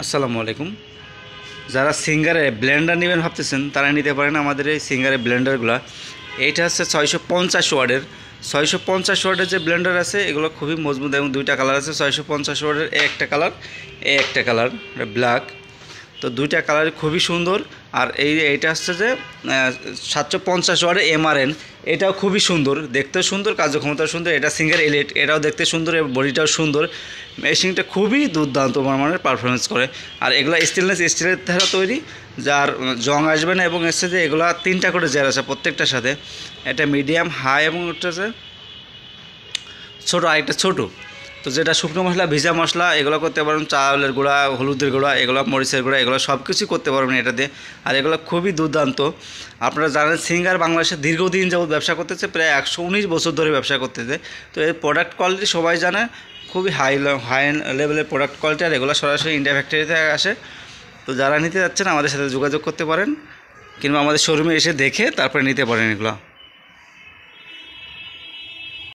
আসসালামু আলাইকুম। যারা সিঙ্গারে ব্লেন্ডার নেবেন ভাবতেছেন তারা নিতে পারেন আমাদের এই সিঙ্গারে ব্লেন্ডারগুলো। এইটা হচ্ছে 650 ওয়াটের। 650 ওয়াটের যে ব্লেন্ডার আছে এগুলো খুবই মজবুত এবং দুইটা কালার আছে। 650 ওয়াটের একটা কালার, একটা কালার ব্ল্যাক। তো দুইটা কালার খুবই সুন্দর। আর এইটা হচ্ছে যে 750 ওয়াটের MRN, এটাও খুবই সুন্দর, দেখতেও সুন্দর, কার্যক্ষমতাও সুন্দর। এটা সিঙ্গার এলিট, এটাও দেখতে সুন্দর এবং বডিটাও সুন্দর। মেশিনটা খুবই দুর্দান্ত মানের পারফরমেন্স করে। আর এগুলো স্টিলের দ্বারা তৈরি, যার জং আসবে না। এবং এসছে যে এগুলো 3টা করে জের আছে প্রত্যেকটার সাথে। এটা মিডিয়াম, হাই এবং একটা আছে ছোটো, আরেকটা ছোটো। তো যেটা শুকনো মশলা, ভিজা মশলা এগুলো করতে পারবেন, চাউলের গুঁড়া, হলুদের গুঁড়া, এগুলো মরিচের গুঁড়া, এগুলো সব কিছুই করতে পারবেন এটা দিয়ে। আর এগুলো খুবই দুর্দান্ত। আপনারা জানেন সিঙ্গার বাংলাদেশে দীর্ঘদিন যাবত ব্যবসা করতেছে, প্রায় 119 বছর ধরে ব্যবসা করতেছে। তো এর প্রোডাক্ট কোয়ালিটি সবাই জানে, খুবই হাই লেভেলের প্রোডাক্ট কোয়ালিটি। আর এগুলো সরাসরি ইন্ডিয়া ফ্যাক্টরি থেকে আসে। তো যারা নিতে যাচ্ছেন আমাদের সাথে যোগাযোগ করতে পারেন, কিংবা আমাদের শোরুমে এসে দেখে তারপরে নিতে পারেন এগুলো।